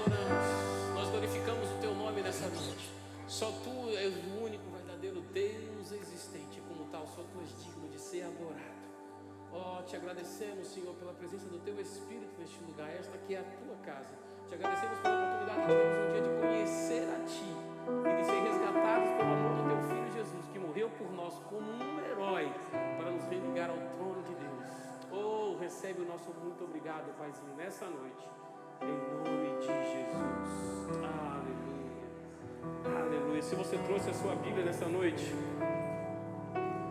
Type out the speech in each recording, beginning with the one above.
adoramos, nós glorificamos o teu nome nessa noite. Só tu és o único verdadeiro Deus existente, como tal, só tu és digno de ser adorado. Ó, te agradecemos, Senhor, pela presença do teu Espírito neste lugar. Esta aqui é a tua casa. Te agradecemos pela oportunidade que tivemos um dia de conhecer a ti e de ser resgatados pelo amor do teu Filho Jesus, que morreu por nós como um herói para nos religar ao trono de Deus. Oh, recebe o nosso muito obrigado, Paizinho, nessa noite, em nome de Jesus. Aleluia, aleluia. Se você trouxe a sua Bíblia nessa noite,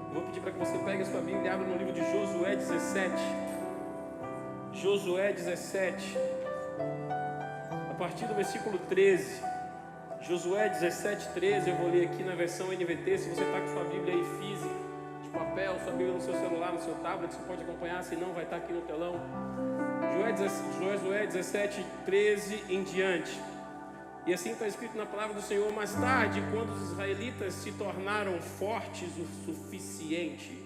eu vou pedir para que você pegue a sua Bíblia e abra no livro de Josué 17. Josué 17, a partir do versículo 13. Josué 17, 13, eu vou ler aqui na versão NVT. Se você está com sua Bíblia aí física, de papel, sua Bíblia no seu celular, no seu tablet, você pode acompanhar, se não vai estar aqui no telão. Josué 17, 13 em diante. E assim está escrito na palavra do Senhor: mais tarde, quando os israelitas se tornaram fortes o suficiente,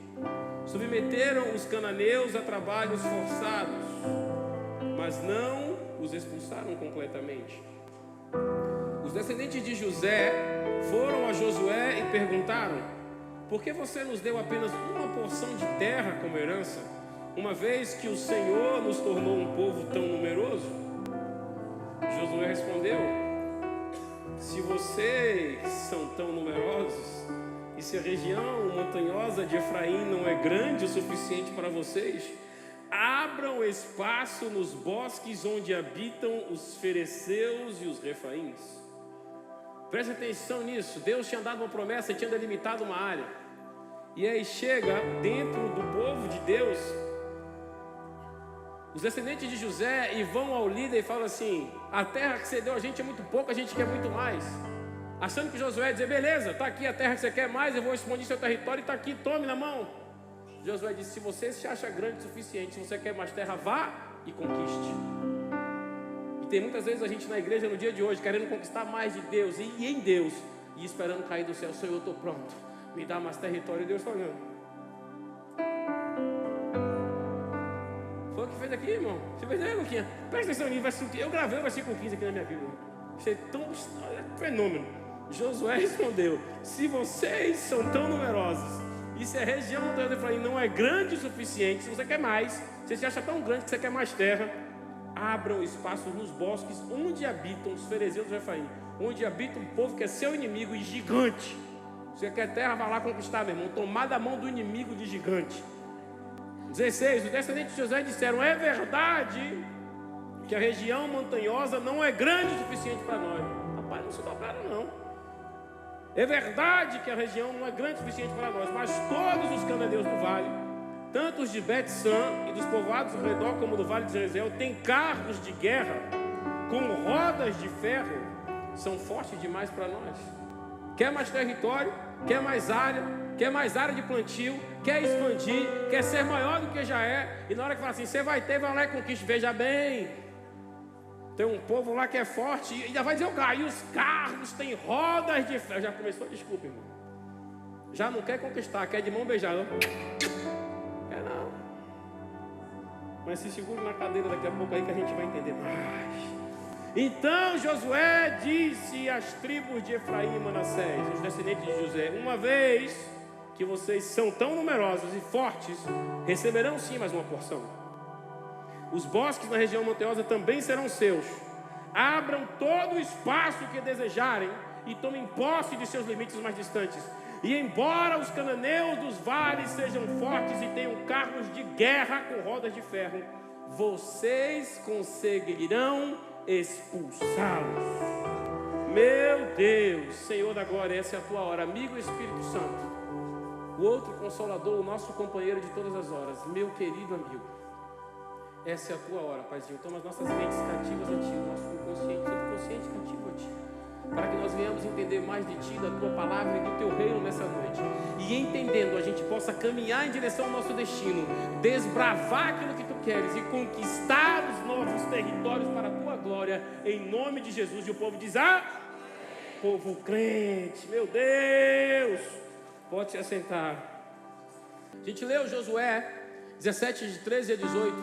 submeteram os cananeus a trabalhos forçados, mas não os expulsaram completamente. Os descendentes de José foram a Josué e perguntaram: por que você nos deu apenas uma porção de terra como herança, uma vez que o Senhor nos tornou um povo tão numeroso? Josué respondeu: se vocês são tão numerosos, e se a região montanhosa de Efraim não é grande o suficiente para vocês, abram espaço nos bosques onde habitam os fereceus e os refaíns. Preste atenção nisso. Deus tinha dado uma promessa e tinha delimitado uma área. E aí chega dentro do povo de Deus os descendentes de José e vão ao líder e falam assim: a terra que você deu a gente é muito pouco, a gente quer muito mais. Achando que Josué ia dizer: beleza, está aqui a terra que você quer mais, eu vou expandir seu território e está aqui, tome na mão. Josué disse: se você se acha grande o suficiente, se você quer mais terra, vá e conquiste. E tem muitas vezes a gente na igreja no dia de hoje querendo conquistar mais de Deus e em Deus, e esperando cair do céu: Senhor, eu estou pronto, me dá mais território. E Deus está olhando. Foi o que fez aqui, irmão. Você fez aí, Luquinha? Presta atenção nisso, versículo 15. Eu gravei o versículo 15 aqui na minha Bíblia. Isso é tão fenômeno. Josué respondeu: se vocês são tão numerosos, e se a região do Efraim não é grande o suficiente, se você quer mais, você se acha tão grande que você quer mais terra, abram espaços nos bosques onde habitam os fereceus do Efraim, onde habita um povo que é seu inimigo e gigante. Você quer terra, vai lá conquistar, meu irmão. Tomar da mão do inimigo de gigante. 16, os descendentes de José disseram: é verdade que a região montanhosa não é grande o suficiente para nós. Rapaz, não se dobraram não. É verdade que a região não é grande o suficiente para nós, mas todos os cananeus do vale, tanto os de Bet-San e dos povoados ao redor como do vale de Jezreel, têm carros de guerra com rodas de ferro, são fortes demais para nós. Quer mais território, quer mais área de plantio, quer expandir, quer ser maior do que já é, e na hora que fala assim: você vai ter, vai lá e conquiste. Veja bem, tem um povo lá que é forte, e ainda vai dizer o cara: e os carros têm rodas de ferro. Já começou, desculpa, irmão. Já não quer conquistar, quer de mão beijada. É não. Mas se segura na cadeira daqui a pouco aí que a gente vai entender mais. Então Josué disse às tribos de Efraim e Manassés, os descendentes de José: uma vez que vocês são tão numerosos e fortes, receberão sim mais uma porção. Os bosques na região montanhosa também serão seus. Abram todo o espaço que desejarem e tomem posse de seus limites mais distantes. E embora os cananeus dos vales sejam fortes e tenham carros de guerra com rodas de ferro, vocês conseguirão expulsá-los. Meu Deus, Senhor da glória, essa é a tua hora. Amigo Espírito Santo, o outro consolador, o nosso companheiro de todas as horas, meu querido amigo, essa é a tua hora, Paizinho. Toma as nossas mentes cativas a ti, o nosso inconsciente, subconsciente cativo a ti, para que nós venhamos entender mais de ti, da tua palavra e do teu reino nessa noite. E entendendo, a gente possa caminhar em direção ao nosso destino, desbravar aquilo que tu queres e conquistar os novos territórios para a tua glória, em nome de Jesus. E o povo diz: ah, povo crente, meu Deus. Pode se assentar. A gente leu Josué 17, de 13 a 18.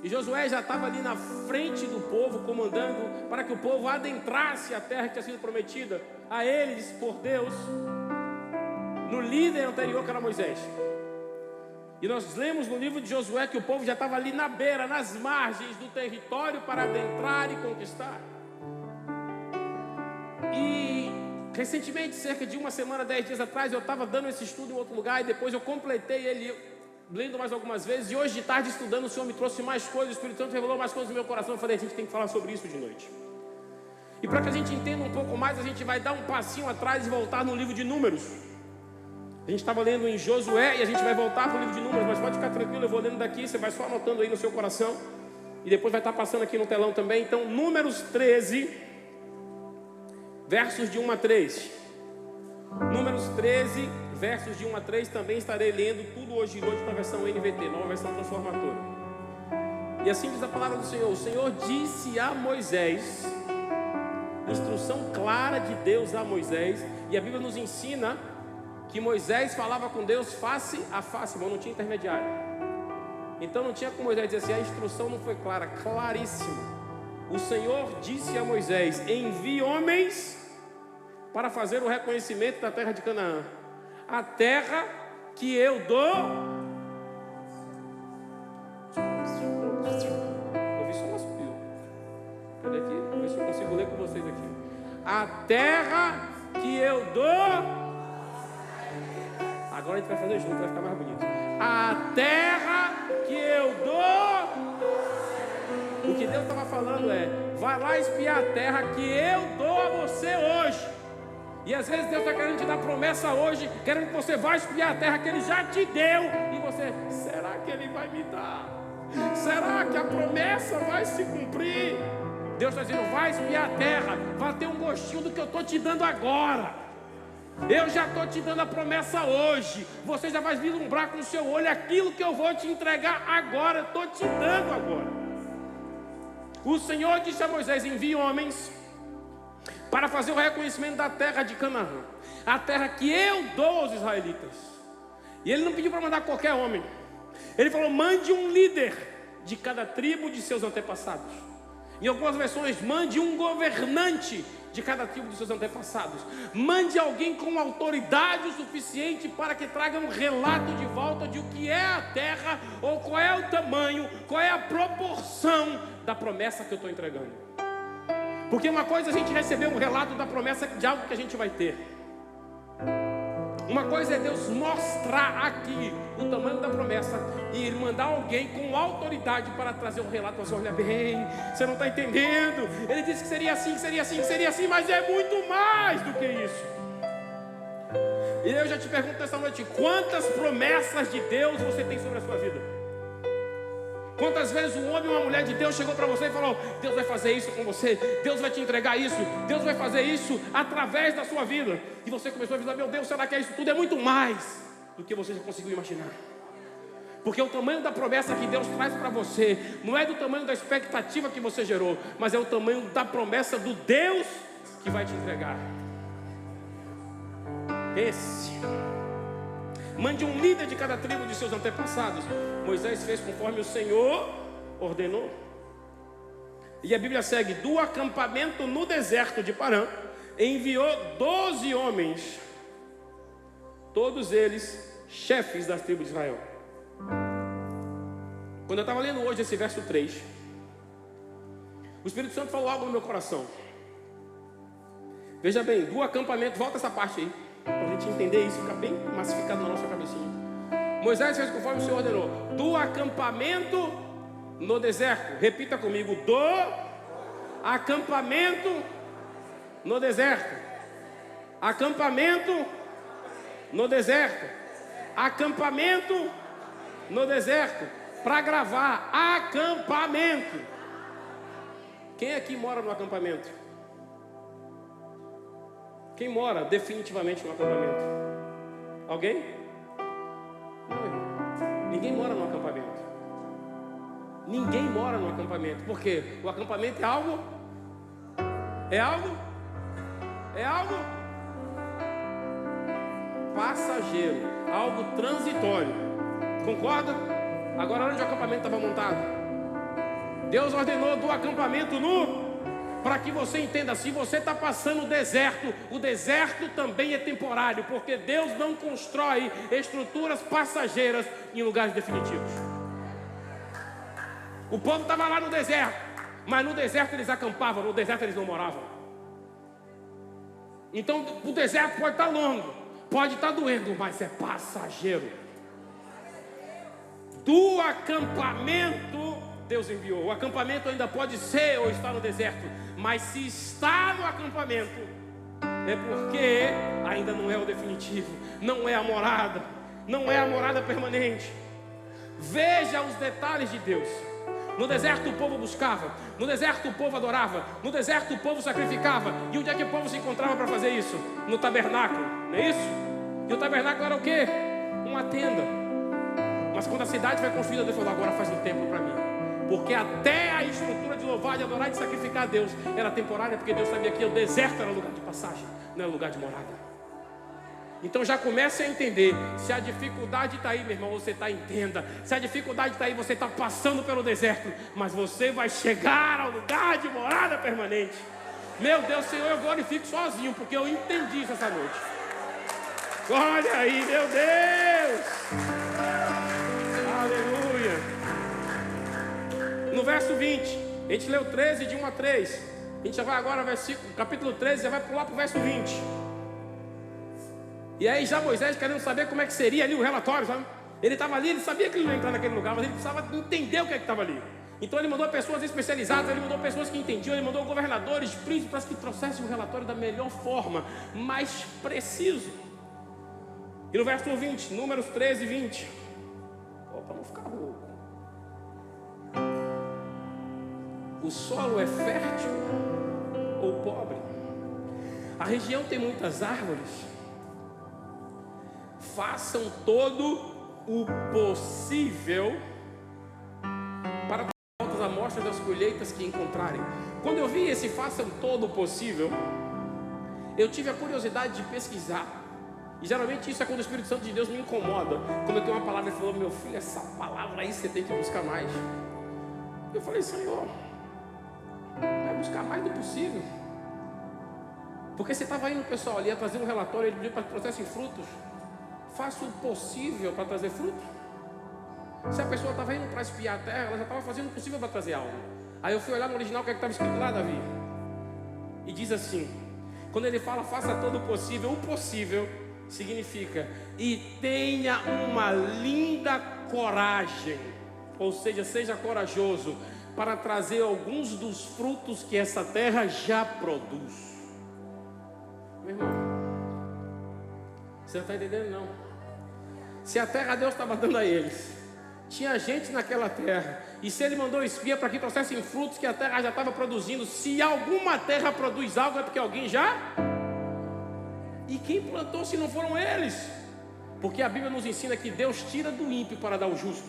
E Josué já estava ali na frente do povo, comandando para que o povo adentrasse a terra que tinha sido prometida a eles por Deus, no líder anterior que era Moisés. E nós lemos no livro de Josué que o povo já estava ali na beira, nas margens do território para adentrar e conquistar. E recentemente, cerca de uma semana, 10 dias atrás, eu estava dando esse estudo em outro lugar e depois eu completei ele, lendo mais algumas vezes. E hoje de tarde, estudando, o Senhor me trouxe mais coisas, o Espírito Santo revelou mais coisas no meu coração. Eu falei, a gente tem que falar sobre isso de noite. E para que a gente entenda um pouco mais, a gente vai dar um passinho atrás e voltar no livro de Números. A gente estava lendo em Josué e a gente vai voltar para o livro de Números, mas pode ficar tranquilo, eu vou lendo daqui, você vai só anotando aí no seu coração. E depois vai estar passando aqui no telão também. Então, Números 13, versos de 1 a 3. Números 13, versos de 1 a 3, também estarei lendo tudo hoje de noite na versão NVT, nova versão transformadora. E assim diz a palavra do Senhor. O Senhor disse a Moisés, instrução clara de Deus a Moisés, e a Bíblia nos ensina que Moisés falava com Deus face a face, mas não tinha intermediário. Então não tinha como Moisés dizer assim, a instrução não foi clara, claríssima. O Senhor disse a Moisés, envie homens para fazer o reconhecimento da terra de Canaã, a terra que eu dou. Ouvi só um assobio. Cadê aqui? Vou ver se eu consigo ler com vocês aqui. A terra que eu dou. Agora a gente vai fazer junto, vai ficar mais bonito. A terra que eu dou. O que Deus estava falando é, vai lá espiar a terra que eu dou a você hoje. E às vezes Deus está querendo te dar promessa hoje, querendo que você vá espiar a terra que Ele já te deu. E você, será que Ele vai me dar? Será que a promessa vai se cumprir? Deus está dizendo, vai espiar a terra, vai ter um gostinho do que eu estou te dando agora. Eu já estou te dando a promessa hoje. Você já vai vislumbrar com o seu olho aquilo que eu vou te entregar agora. Eu estou te dando agora. O Senhor disse a Moisés, envie homens para fazer o reconhecimento da terra de Canaã, a terra que eu dou aos israelitas. E Ele não pediu para mandar qualquer homem. Ele falou, mande um líder de cada tribo de seus antepassados. Em algumas versões, mande um governante de cada tribo de seus antepassados. Mande alguém com autoridade o suficiente para que traga um relato de volta de o que é a terra, ou qual é o tamanho, qual é a proporção da promessa que eu estou entregando. Porque uma coisa é a gente receber um relato da promessa de algo que a gente vai ter. Uma coisa é Deus mostrar aqui o tamanho da promessa e Ele mandar alguém com autoridade para trazer um relato. Você olha bem, você não está entendendo. Ele disse que seria assim, que seria assim, que seria assim, mas é muito mais do que isso. E eu já te pergunto nessa noite, quantas promessas de Deus você tem sobre a sua vida? Quantas vezes um homem ou uma mulher de Deus chegou para você e falou, Deus vai fazer isso com você, Deus vai te entregar isso, Deus vai fazer isso através da sua vida. E você começou a dizer, meu Deus, será que é isso tudo? É muito mais do que você já conseguiu imaginar. Porque o tamanho da promessa que Deus traz para você não é do tamanho da expectativa que você gerou, mas é o tamanho da promessa do Deus que vai te entregar. Mande um líder de cada tribo de seus antepassados. Moisés fez conforme o Senhor ordenou. E a Bíblia segue, do acampamento no deserto de Parã, enviou 12 homens, todos eles chefes das tribos de Israel. Quando eu estava lendo hoje esse verso 3, o Espírito Santo falou algo no meu coração. Veja bem, do acampamento, volta essa parte aí, para a gente entender isso, fica bem massificado na nossa cabecinha. Moisés fez conforme o Senhor ordenou, do acampamento no deserto. Repita comigo, do acampamento no deserto. Acampamento no deserto. Acampamento no deserto. Para gravar, acampamento. Quem aqui mora no acampamento? Quem mora definitivamente no acampamento? Alguém? Não, ninguém mora no acampamento. Ninguém mora no acampamento. Por quê? O acampamento é algo? É algo? É algo passageiro, algo transitório. Concorda? Agora onde o acampamento estava montado? Deus ordenou do acampamento para que você entenda, se você está passando o deserto também é temporário, porque Deus não constrói estruturas passageiras em lugares definitivos. O povo estava lá no deserto, mas no deserto eles acampavam, no deserto eles não moravam. Então o deserto pode estar longo, pode estar doendo, mas é passageiro. Do acampamento Deus enviou. O acampamento ainda pode ser ou estar no deserto, mas se está no acampamento é porque ainda não é o definitivo, não é a morada, não é a morada permanente. Veja os detalhes de Deus. No deserto o povo buscava, no deserto o povo adorava, no deserto o povo sacrificava. E onde é que o povo se encontrava para fazer isso? No tabernáculo, não é isso? E o tabernáculo era o quê? Uma tenda. Mas quando a cidade foi construída, Deus falou: agora faz um templo para mim. Porque até a estrutura de louvar, de adorar e de sacrificar a Deus era temporária, porque Deus sabia que o deserto era lugar de passagem, não era lugar de morada. Então já comece a entender. Se a dificuldade está aí, meu irmão, você está em tenda. Se a dificuldade está aí, você está passando pelo deserto, mas você vai chegar ao lugar de morada permanente. Meu Deus, Senhor, eu glorifico sozinho, porque eu entendi isso essa noite. Olha aí, meu Deus. Aleluia. No verso 20, a gente leu 13 de 1 a 3. A gente já vai agora, capítulo 13, já vai pular para o verso 20. E aí já Moisés querendo saber como é que seria ali o relatório, sabe? Ele estava ali, ele sabia que ele não ia entrar naquele lugar, mas ele precisava entender o que é que estava ali. Então ele mandou pessoas especializadas, ele mandou pessoas que entendiam, ele mandou governadores, príncipes, para que trouxessem o relatório da melhor forma, mais preciso. E no verso 20, Números 13 e 20. Para não ficar rouco. O solo é fértil ou pobre? A região tem muitas árvores. Façam todo o possível para dar as amostras das colheitas que encontrarem. Quando eu vi esse façam todo o possível, eu tive a curiosidade de pesquisar. E geralmente isso é quando o Espírito Santo de Deus me incomoda. Quando eu tenho uma palavra e falou: meu filho, essa palavra aí você tem que buscar mais. Eu falei: Senhor, vai buscar mais do possível. Porque você estava indo, pessoal, ali a trazer um relatório, ele pediu para que trouxessem frutos. Faça o possível para trazer fruto. Se a pessoa estava indo para espiar a terra, ela já estava fazendo o possível para trazer algo. Aí eu fui olhar no original o que é que estava escrito lá, Davi. E diz assim: quando ele fala faça todo o possível significa e tenha uma linda coragem. Ou seja corajoso para trazer alguns dos frutos que essa terra já produz. Meu irmão, você não está entendendo não? Se a terra Deus estava dando a eles, tinha gente naquela terra, e se ele mandou espia para que trouxessem frutos que a terra já estava produzindo, se alguma terra produz algo é porque alguém já... E quem plantou se não foram eles? Porque a Bíblia nos ensina que Deus tira do ímpio para dar ao justo.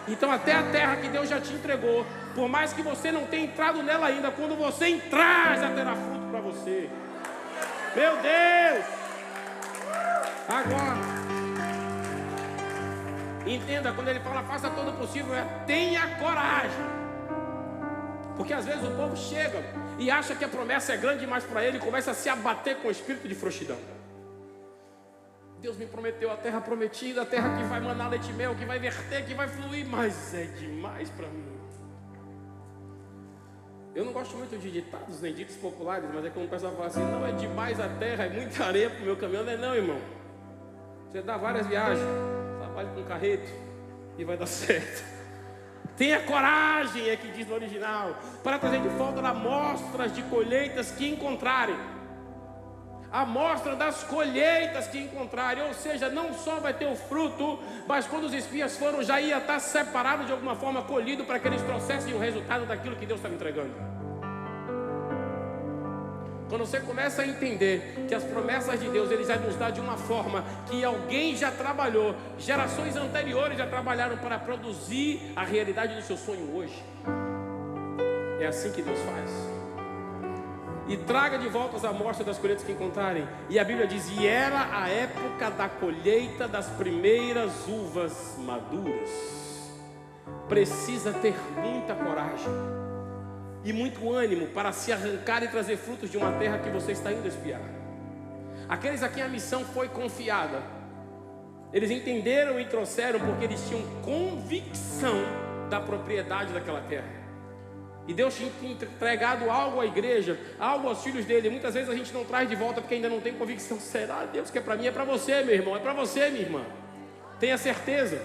Então até a terra que Deus já te entregou, por mais que você não tenha entrado nela ainda, quando você entrar já terá fruto para você. Meu Deus! Agora entenda, quando ele fala faça todo o possível, tenha coragem. Porque às vezes o povo chega e acha que a promessa é grande demais para ele e começa a se abater com o espírito de frouxidão. Deus me prometeu a terra prometida, a terra que vai manar leite e mel, que vai verter, que vai fluir, mas é demais para mim. Eu não gosto muito de ditados nem ditos populares, mas é como o pessoal fala assim: não é demais a terra, é muita areia para o meu caminhão. Não é não, irmão. Você dá várias viagens, trabalha com carreto e vai dar certo. Tenha coragem, é que diz no original, para trazer de volta amostras de colheitas que encontrarem. Amostra das colheitas que encontrarem. Ou seja, não só vai ter o fruto, mas quando os espias foram, já ia estar separado de alguma forma, colhido, para que eles trouxessem o resultado daquilo que Deus estava entregando. Quando você começa a entender que as promessas de Deus, Ele já nos dá de uma forma que alguém já trabalhou, gerações anteriores já trabalharam para produzir a realidade do seu sonho hoje. É assim que Deus faz. E traga de volta as amostras das colheitas que encontrarem. E a Bíblia diz: e era a época da colheita das primeiras uvas maduras. precisa ter muita coragem e muito ânimo para se arrancar e trazer frutos de uma terra que você está indo espiar. Aqueles a quem a missão foi confiada, eles entenderam e trouxeram porque eles tinham convicção da propriedade daquela terra. E Deus tinha entregado algo à igreja, algo aos filhos dele. Muitas vezes a gente não traz de volta porque ainda não tem convicção. Será, Deus, que é para mim? É para você, meu irmão, é para você, minha irmã. Tenha certeza.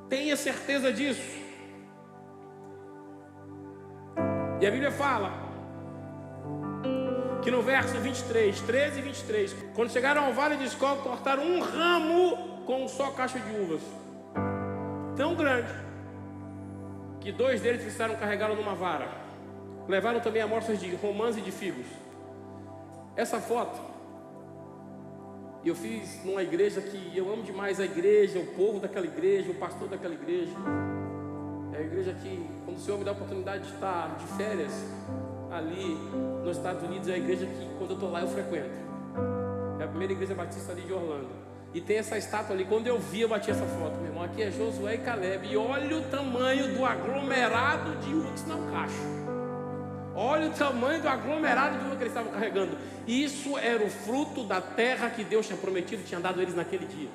Tenha certeza disso. E a Bíblia fala que no verso 23, 13 e 23, quando chegaram ao vale de Escol, cortaram um ramo com um só cacho de uvas, tão grande, que 2 deles precisaram carregá-lo numa vara. Levaram também amostras de romãs e de figos. Essa foto eu fiz numa igreja que eu amo demais a igreja, o povo daquela igreja, o pastor daquela igreja. É a igreja que, quando o Senhor me dá a oportunidade de estar de férias ali nos Estados Unidos, é a igreja que, quando eu estou lá, eu frequento. É a primeira igreja batista ali de Orlando. E tem essa estátua ali. Quando eu vi, eu bati essa foto, meu irmão. Aqui é Josué e Caleb. E olha o tamanho do aglomerado de uvas, não cacho. Olha o tamanho do aglomerado de uva que eles estavam carregando. Isso era o fruto da terra que Deus tinha prometido, tinha dado a eles naquele dia.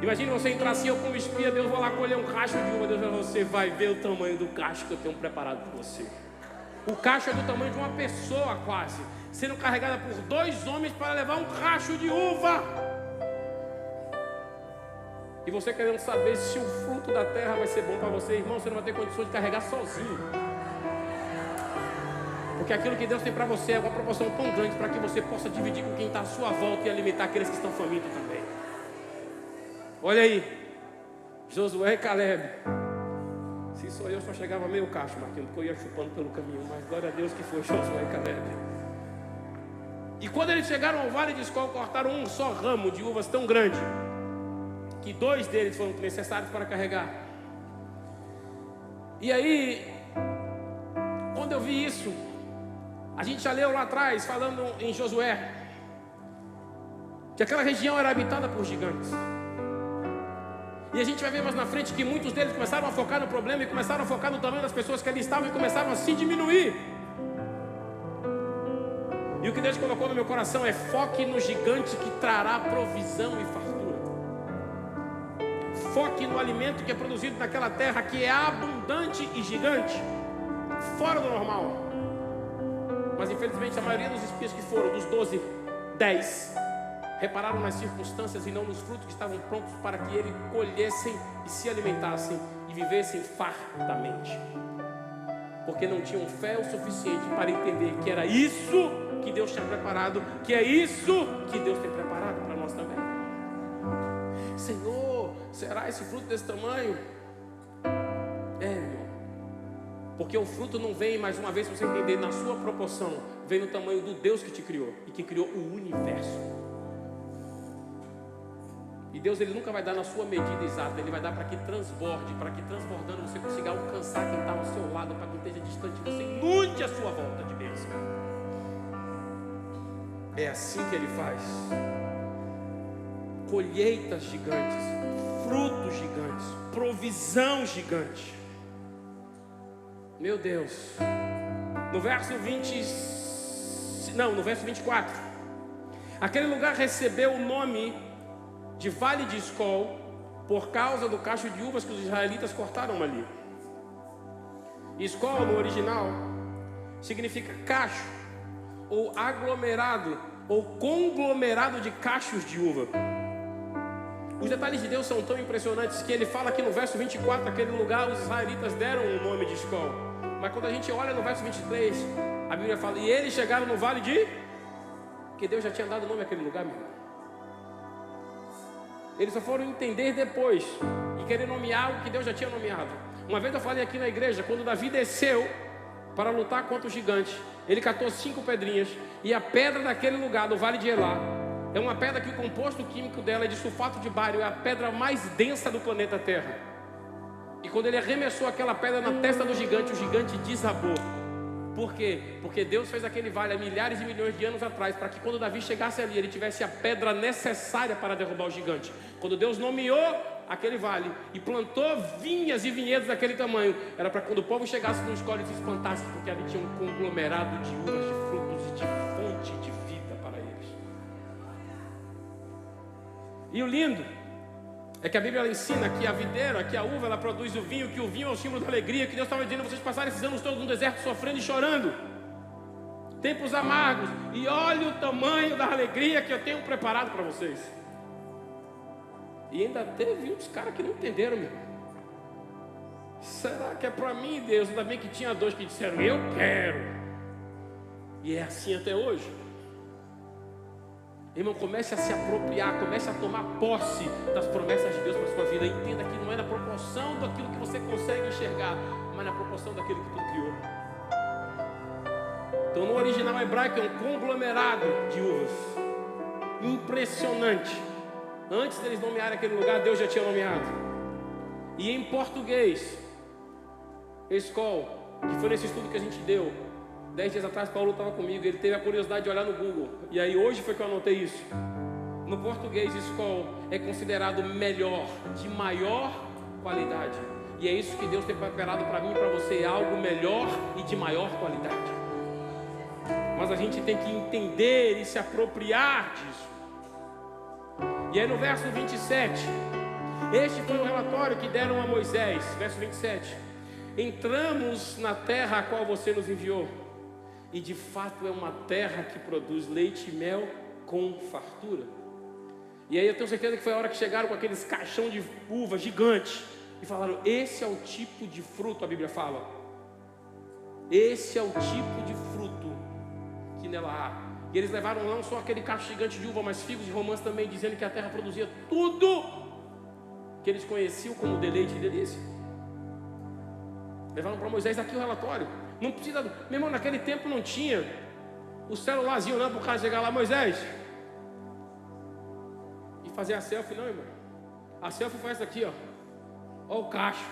Imagine você entrar assim, eu como espia, Deus vai lá colher um cacho de uva. Deus vai, você vai ver o tamanho do cacho que eu tenho preparado para você. O cacho é do tamanho de uma pessoa quase, sendo carregada por 2 homens para levar um cacho de uva. E você querendo saber se o fruto da terra vai ser bom para você, irmão, você não vai ter condições de carregar sozinho. Porque aquilo que Deus tem para você é uma proporção tão grande para que você possa dividir com quem está à sua volta e alimentar aqueles que estão famintos também. Olha aí, Josué e Caleb. Se sou eu, só chegava meio cacho, Marquinhos, porque eu ia chupando pelo caminho. Mas glória a Deus que foi Josué e Caleb. E quando eles chegaram ao vale de Escol, cortaram um só ramo de uvas tão grande que 2 deles foram necessários para carregar. E aí, quando eu vi isso, a gente já leu lá atrás, falando em Josué, que aquela região era habitada por gigantes. E a gente vai ver mais na frente que muitos deles começaram a focar no problema e começaram a focar no tamanho das pessoas que ali estavam e começaram a se diminuir. E o que Deus colocou no meu coração é: foque no gigante que trará provisão e fartura. Foque no alimento que é produzido naquela terra que é abundante e gigante, fora do normal. Mas infelizmente a maioria dos espias que foram, dos 12, 10 repararam nas circunstâncias e não nos frutos que estavam prontos para que eles colhessem e se alimentassem e vivessem fartamente, porque não tinham fé o suficiente para entender que era isso que Deus tinha preparado, que é isso que Deus tem preparado para nós também. Senhor, será esse fruto desse tamanho? Irmão, porque o fruto não vem, mais uma vez, se você entender, na sua proporção, vem no tamanho do Deus que te criou e que criou o universo. E Deus, Ele nunca vai dar na sua medida exata, Ele vai dar para que transborde, para que transbordando você consiga alcançar quem está ao seu lado, para quem esteja distante, você inunde a sua volta de bênção. É assim que Ele faz. Colheitas gigantes, frutos gigantes, provisão gigante. Meu Deus. No verso 24, aquele lugar recebeu o nome de Vale de Escol por causa do cacho de uvas que os israelitas cortaram ali. Escol no original significa cacho, ou aglomerado, ou conglomerado de cachos de uva. Os detalhes de Deus são tão impressionantes que Ele fala que no verso 24, aquele lugar, os israelitas deram o nome de Escol. Mas quando a gente olha no verso 23, a Bíblia fala: e eles chegaram no vale de... que Deus já tinha dado o nome àquele lugar, meu irmão. Eles só foram entender depois e querer nomear o que Deus já tinha nomeado. Uma vez eu falei aqui na igreja, quando Davi desceu para lutar contra o gigante, ele catou 5 pedrinhas, e a pedra daquele lugar, do vale de Elá, é uma pedra que o composto químico dela é de sulfato de bário, é a pedra mais densa do planeta Terra. E quando ele arremessou aquela pedra na testa do gigante, o gigante desabou. Por quê? Porque Deus fez aquele vale há milhares e milhões de anos atrás, para que quando Davi chegasse ali, ele tivesse a pedra necessária para derrubar o gigante. Quando Deus nomeou aquele vale e plantou vinhas e vinhedos daquele tamanho, era para quando o povo chegasse no escolho e se espantasse, porque ali tinha um conglomerado de uvas, de frutos e de fonte de vida para eles. E o lindo é que a Bíblia ensina que a videira, que a uva, ela produz o vinho, que o vinho é o símbolo da alegria, que Deus estava dizendo: vocês passaram esses anos todos no deserto sofrendo e chorando, tempos amargos, e olha o tamanho da alegria que eu tenho preparado para vocês. E ainda teve uns caras que não entenderam, meu. Será que é para mim, Deus? Ainda bem que tinha dois que disseram: eu quero. E é assim até hoje. Irmão, comece a se apropriar, comece a tomar posse das promessas de Deus para a sua vida. Entenda que não é na proporção daquilo que você consegue enxergar, mas na proporção daquilo que tudo criou. Então, no original hebraico é um conglomerado de uvas. Impressionante. Antes deles nomearem aquele lugar, Deus já tinha nomeado. E em português, Escol, que foi nesse estudo que a gente deu 10 dias atrás, Paulo estava comigo, ele teve a curiosidade de olhar no Google, e aí hoje foi que eu anotei isso. No português, Escol é considerado melhor, de maior qualidade. E é isso que Deus tem preparado para mim e para você, algo melhor e de maior qualidade. Mas a gente tem que entender e se apropriar disso. E aí no verso 27, este foi o relatório que deram a Moisés. Verso 27: entramos na terra a qual você nos enviou, e de fato é uma terra que produz leite e mel com fartura. E aí eu tenho certeza que foi a hora que chegaram com aqueles caixão de uva gigante e falaram: esse é o tipo de fruto, a Bíblia fala, esse é o tipo de fruto que nela há. E eles levaram não só aquele cacho gigante de uva, mas figos e romãs também, dizendo que a terra produzia tudo que eles conheciam como deleite e delícia. Levaram para Moisés aqui o relatório. Não precisa, meu irmão, naquele tempo não tinha o celularzinho não, para o cara chegar lá: Moisés, e fazer a selfie, não, irmão. A selfie foi essa aqui, ó. Ó o cacho.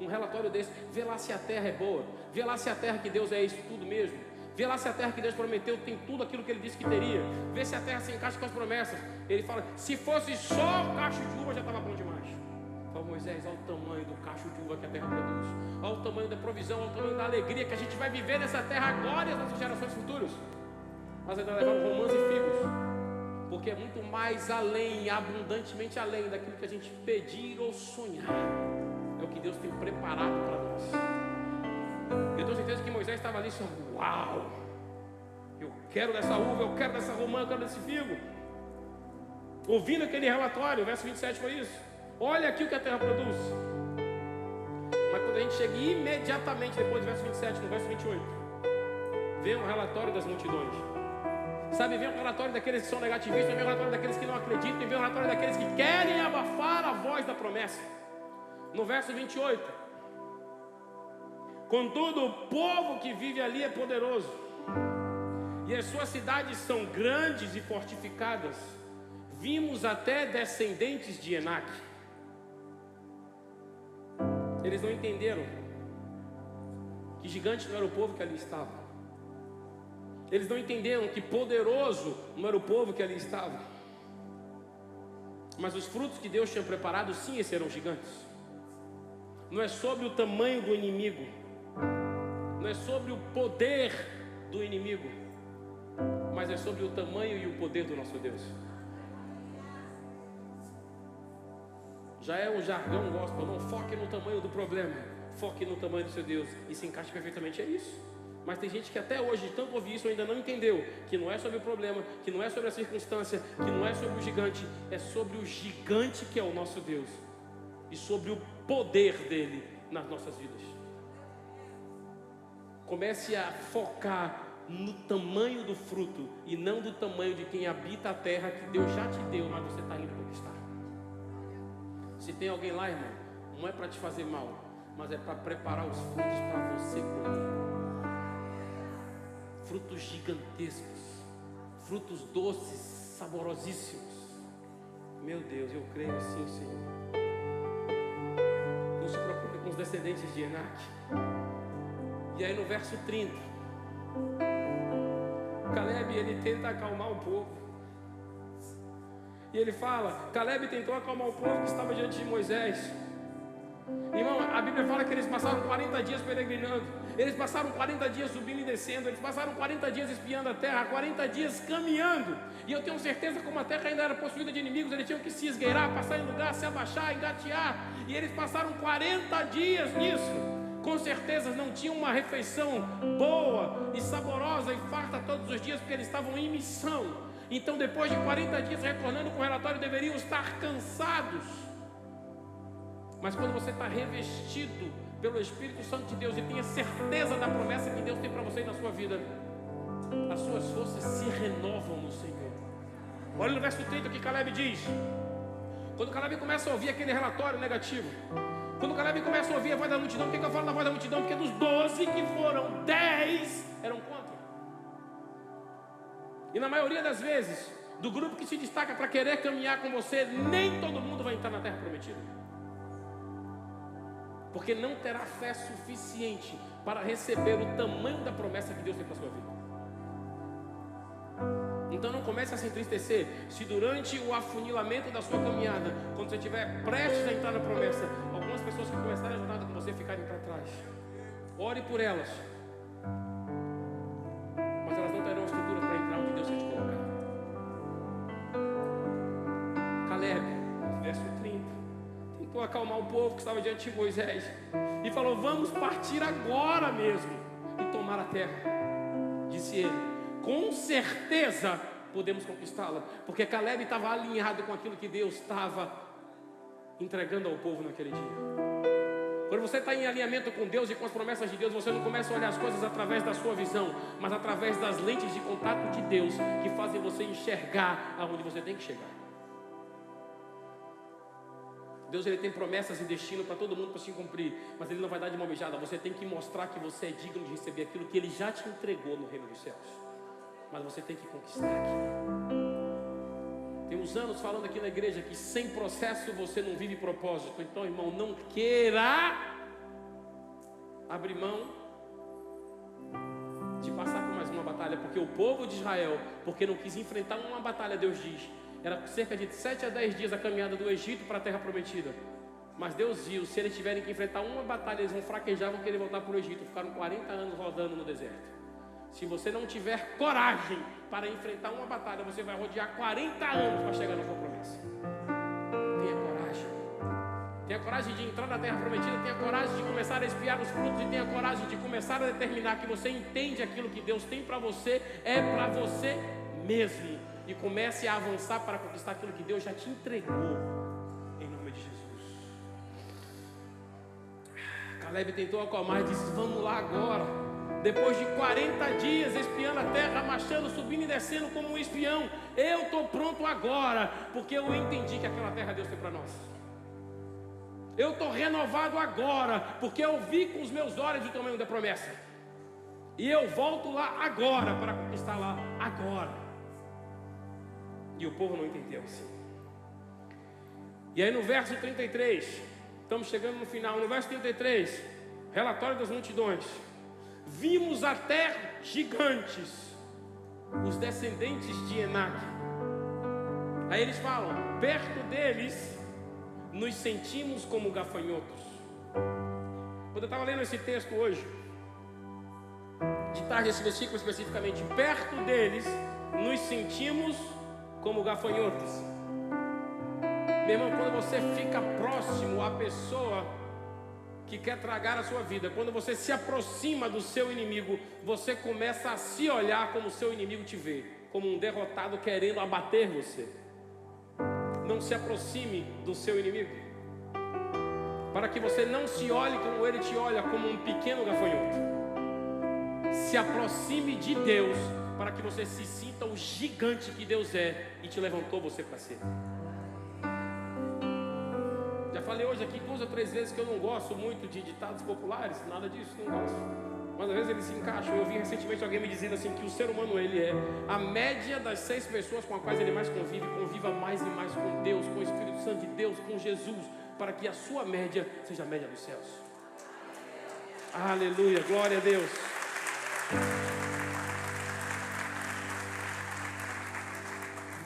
Um relatório desse. Vê lá se a terra é boa. Vê lá se a terra que Deus é isso tudo mesmo. Vê lá se a terra que Deus prometeu tem tudo aquilo que Ele disse que teria. Vê se a terra se encaixa com as promessas. Ele fala: se fosse só o cacho de uva já estava bom demais. Fala: Moisés, olha o tamanho do cacho de uva que a terra produz. Olha o tamanho da provisão, olha o tamanho da alegria que a gente vai viver nessa terra agora e as nossas gerações futuras. Mas ainda levaram romãs e figos, porque é muito mais além, abundantemente além daquilo que a gente pedir ou sonhar. É o que Deus tem preparado para nós. Eu tenho certeza que Moisés estava ali só: uau, eu quero dessa uva, eu quero dessa romã, eu quero desse figo. Ouvindo aquele relatório, o verso 27 foi isso. Olha aqui o que a terra produz. Mas quando a gente chega imediatamente depois do verso 27, no verso 28, vem um relatório das multidões. Sabe, vem um relatório daqueles que são negativistas, vem um relatório daqueles que não acreditam, vem um relatório daqueles que querem abafar a voz da promessa. No verso 28: contudo, o povo que vive ali é poderoso, e as suas cidades são grandes e fortificadas. Vimos até descendentes de Enaque. Eles não entenderam que gigante não era o povo que ali estava. Eles não entenderam que poderoso não era o povo que ali estava. Mas os frutos que Deus tinha preparado, sim, esses eram gigantes. Não é sobre o tamanho do inimigo, não é sobre o poder do inimigo, mas é sobre o tamanho e o poder do nosso Deus. Já é um jargão gospel: não foque no tamanho do problema, foque no tamanho do seu Deus. E se encaixa perfeitamente, é isso. Mas tem gente que até hoje, tanto ouvir isso, ainda não entendeu que não é sobre o problema, que não é sobre a circunstância, que não é sobre o gigante, é sobre o gigante que é o nosso Deus, e sobre o poder dele nas nossas vidas. Comece a focar no tamanho do fruto e não do tamanho de quem habita a terra que Deus já te deu, mas você está indo conquistar. Se tem alguém lá, irmão, não é para te fazer mal, mas é para preparar os frutos para você comer. Frutos gigantescos, frutos doces, saborosíssimos. Meu Deus, eu creio assim, Senhor. Não se preocupe com os descendentes de Enaque. E aí no verso 30, Caleb, ele tenta acalmar o povo. E ele fala, Caleb tentou acalmar o povo que estava diante de Moisés. Irmão, a Bíblia fala que eles passaram 40 dias peregrinando, eles passaram 40 dias subindo e descendo, eles passaram 40 dias espiando a terra, 40 dias caminhando. E eu tenho certeza, como a terra ainda era possuída de inimigos, eles tinham que se esgueirar, passar em lugar, se abaixar, engatear. E eles passaram 40 dias nisso. Com certeza não tinham uma refeição boa e saborosa e farta todos os dias, porque eles estavam em missão. Então, depois de 40 dias retornando com o relatório, deveriam estar cansados. Mas quando você está revestido pelo Espírito Santo de Deus e tem a certeza da promessa que Deus tem para você e na sua vida, as suas forças se renovam no Senhor. Olha no verso 30 que Caleb diz. Quando Caleb começa a ouvir aquele relatório negativo, quando Caleb começa a ouvir a voz da multidão, por que eu falo da voz da multidão? Porque dos 12 que foram, 10 eram contra. E na maioria das vezes, do grupo que se destaca para querer caminhar com você, nem todo mundo vai entrar na terra prometida. Porque não terá fé suficiente para receber o tamanho da promessa que Deus tem para a sua vida. Então não comece a se entristecer se durante o afunilamento da sua caminhada, quando você estiver prestes a entrar na promessa, algumas pessoas que começarem a jornada com você ficarem para trás. Ore por elas, mas elas não terão estrutura para entrar onde Deus quer te colocar. Caleb, verso 30, tentou acalmar o povo que estava diante de Moisés e falou: vamos partir agora mesmo e tomar a terra. Disse ele: com certeza podemos conquistá-la, porque Caleb estava alinhado com aquilo que Deus estava entregando ao povo naquele dia. Quando você está em alinhamento com Deus e com as promessas de Deus, você não começa a olhar as coisas através da sua visão, mas através das lentes de contato de Deus, que fazem você enxergar aonde você tem que chegar. Deus, ele tem promessas e destino para todo mundo para se cumprir, mas ele não vai dar de mão beijada. Você tem que mostrar que você é digno de receber aquilo que ele já te entregou no reino dos céus, mas você tem que conquistar aqui. Tem uns anos falando aqui na igreja que sem processo você não vive propósito. Então, irmão, não queira abrir mão de passar por mais uma batalha, porque o povo de Israel, porque não quis enfrentar uma batalha, Deus diz, era cerca de 7 a 10 dias a caminhada do Egito para a terra prometida. Mas Deus viu, se eles tiverem que enfrentar uma batalha, eles vão fraquejar, vão querer voltar para o Egito. Ficaram 40 anos rodando no deserto. Se você não tiver coragem para enfrentar uma batalha, você vai rodear 40 anos para chegar na sua promessa. Tenha coragem. Tenha coragem de entrar na terra prometida, tenha coragem de começar a espiar os frutos e tenha coragem de começar a determinar que você entende aquilo que Deus tem para você, é para você mesmo. E comece a avançar para conquistar aquilo que Deus já te entregou, em nome de Jesus. Caleb tentou acalmar e disse: vamos lá agora. Depois de 40 dias espiando a terra, marchando, subindo e descendo como um espião, eu estou pronto agora, porque eu entendi que aquela terra Deus tem para nós. Eu estou renovado agora, porque eu vi com os meus olhos o tamanho da promessa. E eu volto lá agora para conquistar lá agora. E o povo não entendeu assim. E aí no verso 33, estamos chegando no final, no verso 33, relatório das multidões. Vimos até gigantes, os descendentes de Enac. Aí eles falam: perto deles nos sentimos como gafanhotos. Quando eu estava lendo esse texto hoje, de tarde, esse versículo especificamente, perto deles nos sentimos como gafanhotos. Meu irmão, quando você fica próximo à pessoa que quer tragar a sua vida, quando você se aproxima do seu inimigo, você começa a se olhar como o seu inimigo te vê, como um derrotado querendo abater você. Não se aproxime do seu inimigo, para que você não se olhe como ele te olha, como um pequeno gafanhoto. Se aproxime de Deus, para que você se sinta o gigante que Deus é e te levantou você para ser. Já falei hoje aqui 2 ou 3 vezes que eu não gosto muito de ditados populares, nada disso, não gosto. Mas às vezes eles se encaixam. Eu vi recentemente alguém me dizendo assim, que o ser humano, ele é a média das 6 pessoas com as quais ele mais convive. Conviva mais e mais com Deus, com o Espírito Santo de Deus, com Jesus, para que a sua média seja a média dos céus. Aleluia, glória a Deus.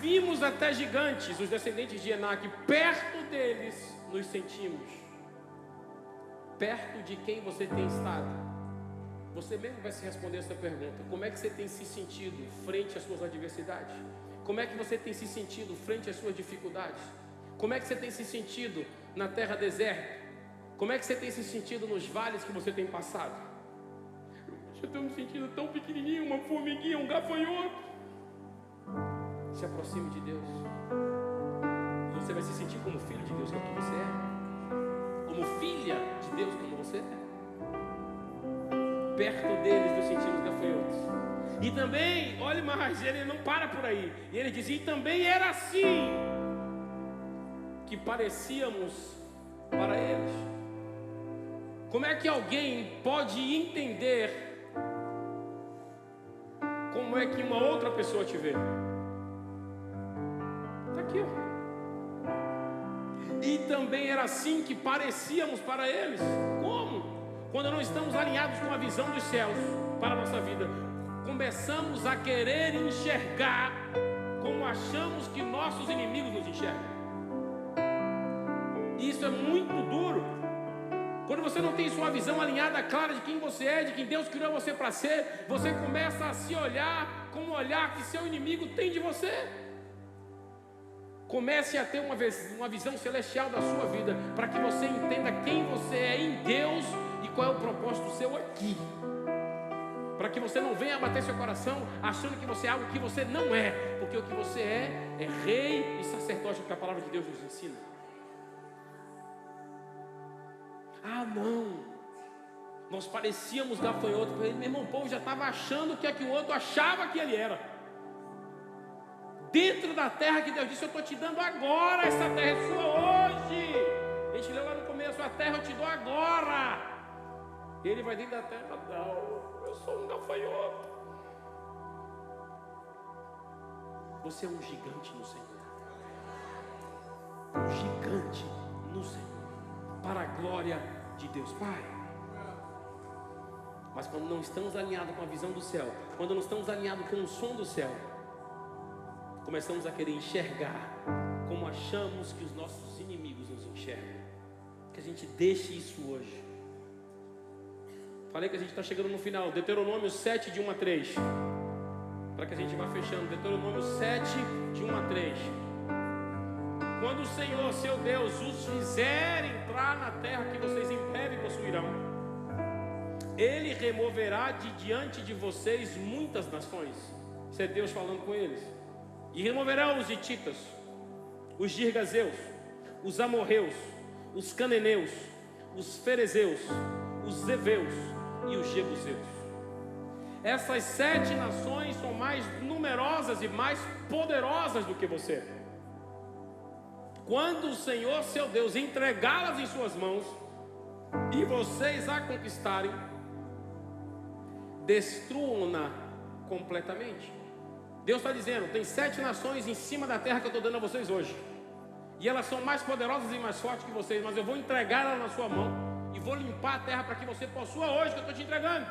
Vimos até gigantes, os descendentes de Enaque, perto deles nos sentimos. Perto de quem você tem estado? Você mesmo vai se responder essa pergunta. Como é que você tem se sentido frente às suas adversidades? Como é que você tem se sentido frente às suas dificuldades? Como é que você tem se sentido na terra deserta? Como é que você tem se sentido nos vales que você tem passado? Eu estou me sentindo tão pequenininho, uma formiguinha, um gafanhoto. Se aproxime de Deus. Você vai se sentir como filho de Deus, que é o que você é. Como filha de Deus, como você é. Perto deles nos sentimos gafanhotos. E também, olhe mais, ele não para por aí. E ele diz, e também era assim que parecíamos para eles. Como é que alguém pode entender como é que uma outra pessoa te vê? Está aqui, ó. E também era assim que parecíamos para eles. Como? Quando não estamos alinhados com a visão dos céus para a nossa vida, começamos a querer enxergar como achamos que nossos inimigos nos enxergam. E isso é muito duro. Quando você não tem sua visão alinhada, clara de quem você é, de quem Deus criou você para ser, você começa a se olhar com o olhar que seu inimigo tem de você. Comece a ter uma visão celestial da sua vida, para que você entenda quem você é em Deus e qual é o propósito seu aqui. Para que você não venha abater seu coração achando que você é algo que você não é, porque o que você é rei e sacerdote, que a palavra de Deus nos ensina. Ah, não, nós parecíamos gafanhoto para ele. Meu irmão, o povo já estava achando que é que o outro achava que ele era. Dentro da terra que Deus disse, eu estou te dando agora, essa terra é sua hoje. A gente leu lá no começo, a terra eu te dou agora. E ele vai dentro da terra, não, eu sou um gafanhoto. Você é um gigante no Senhor. Um gigante no Senhor, para a glória de Deus Pai. Mas quando não estamos alinhados com a visão do céu, quando não estamos alinhados com o som do céu, começamos a querer enxergar como achamos que os nossos inimigos nos enxergam. Que a gente deixe isso hoje. Falei que a gente está chegando no final. Deuteronômio 7, de 1 a 3. Para que a gente vá fechando. Deuteronômio 7, de 1 a 3. Quando o Senhor, seu Deus, os fizer entrar na terra que vocês em breve possuirão, Ele removerá de diante de vocês muitas nações. Isso é Deus falando com eles. E removerá os hititas, os girgazeus, os amorreus, os cananeus, os ferezeus, os zeveus e os jebuseus. Essas 7 nações são mais numerosas e mais poderosas do que você. Quando o Senhor, seu Deus, entregá-las em suas mãos e vocês a conquistarem, destruam-na completamente. Deus está dizendo, tem 7 nações em cima da terra que eu estou dando a vocês hoje. E elas são mais poderosas e mais fortes que vocês, mas eu vou entregar ela na sua mão e vou limpar a terra para que você possua hoje que eu estou te entregando.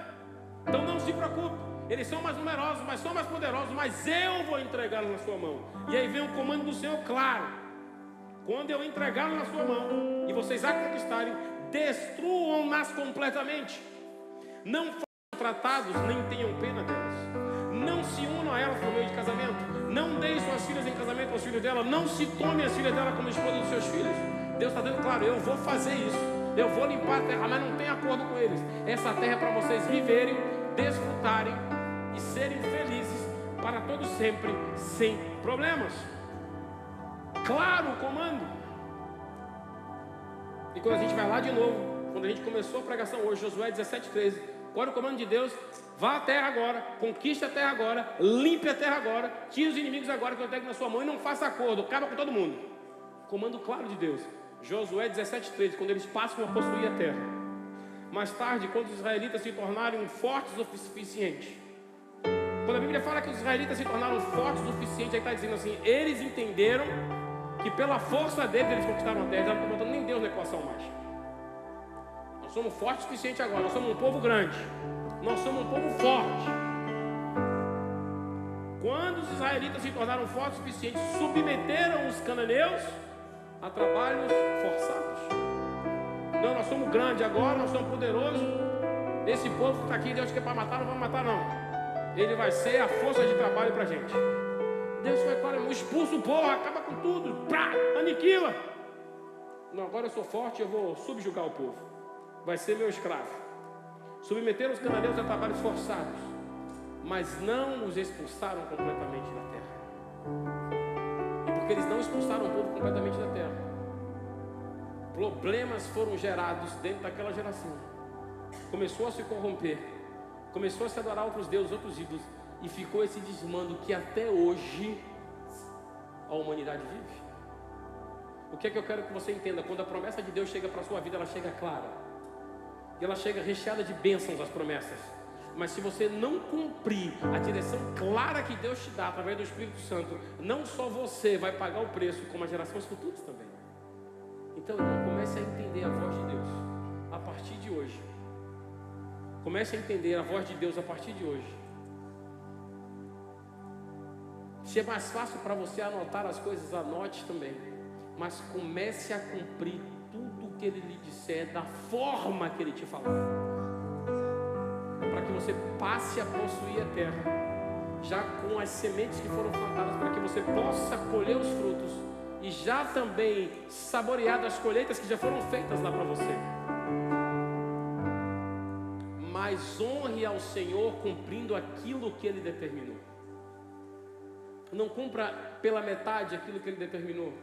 Então não se preocupe, eles são mais numerosos, mas são mais poderosos, mas eu vou entregá-los na sua mão. E aí vem o comando do Senhor claro. Quando eu entregá-los na sua mão e vocês a conquistarem, destruam-nas completamente. Não façam tratados, nem tenham pena delas. Não se unam a elas por meio de casamento. Não deem suas filhas em casamento aos filhos dela. Não se tome as filhas dela como esposa dos seus filhos. Deus está dando claro, eu vou fazer isso. Eu vou limpar a terra, mas não tem acordo com eles. Essa terra é para vocês viverem, desfrutarem e serem felizes para todos sempre, sem problemas. Claro o comando. E quando a gente vai lá de novo, quando a gente começou a pregação hoje, Josué 17:13, qual é o comando de Deus? Vá à terra agora, conquiste a terra agora, limpe a terra agora, tire os inimigos agora que eu entrego na sua mão e não faça acordo, acaba com todo mundo. Comando claro de Deus. Josué 17:13, quando eles passam a possuir a terra. Mais tarde, quando os israelitas se tornarem fortes o suficiente. Quando a Bíblia fala que os israelitas se tornaram fortes o suficiente, aí está dizendo assim, eles entenderam que pela força deles eles conquistaram a terra. Eles não estão botando nem Deus na equação mais. Nós somos fortes o suficiente agora, nós somos um povo grande. Nós somos um povo forte. Quando os israelitas se tornaram fortes o suficiente, submeteram os cananeus a trabalhos forçados. Não, nós somos grandes agora, nós somos poderosos. Esse povo que está aqui, Deus quer para matar, não vai matar não. Ele vai ser a força de trabalho para a gente. Deus vai, para expulsa o povo, acaba com tudo, pá, aniquila. Não, agora eu sou forte, eu vou subjugar o povo. Vai ser meu escravo. Submeteram os cananeus a trabalhos forçados, mas não os expulsaram completamente da terra. E porque eles não expulsaram o povo completamente da terra, problemas foram gerados dentro daquela geração. Começou a se corromper, começou a se adorar outros deuses, outros ídolos, e ficou esse desmando que até hoje a humanidade vive. O que é que eu quero que você entenda? Quando a promessa de Deus chega para a sua vida, ela chega clara, e ela chega recheada de bênçãos, as promessas. Mas se você não cumprir a direção clara que Deus te dá através do Espírito Santo, não só você vai pagar o preço, como as gerações futuras também. Então, irmão, comece a entender a voz de Deus a partir de hoje. Comece a entender a voz de Deus a partir de hoje. Se é mais fácil para você anotar as coisas, anote também. Mas comece a cumprir tudo o que Ele lhe disser, da forma que Ele te falar, para que você passe a possuir a terra, já com as sementes que foram plantadas, para que você possa colher os frutos, e já também saborear das colheitas que já foram feitas lá para você. Mas honre ao Senhor cumprindo aquilo que Ele determinou. Não cumpra pela metade aquilo que Ele determinou.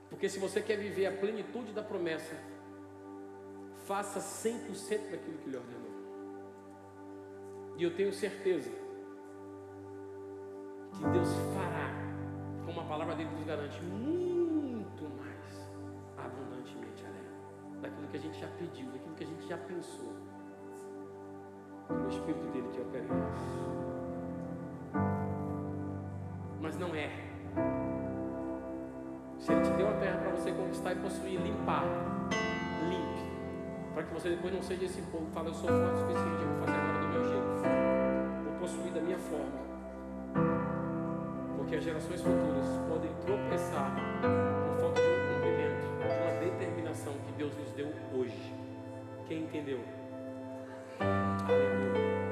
Porque se você quer viver a plenitude da promessa, faça 100% daquilo que Ele ordenou. E eu tenho certeza que Deus fará, como a palavra dele nos garante, muito mais abundantemente além daquilo que a gente já pediu, daquilo que a gente já pensou, pelo Espírito dele que opera em nós. Mas não é. Se Ele te deu a terra para você conquistar e possuir, limpar, limpe, para que você depois não seja esse povo que fala: eu sou forte o suficiente, eu vou fazer agora do meu jeito, vou possuir da minha forma. Porque as gerações futuras podem tropeçar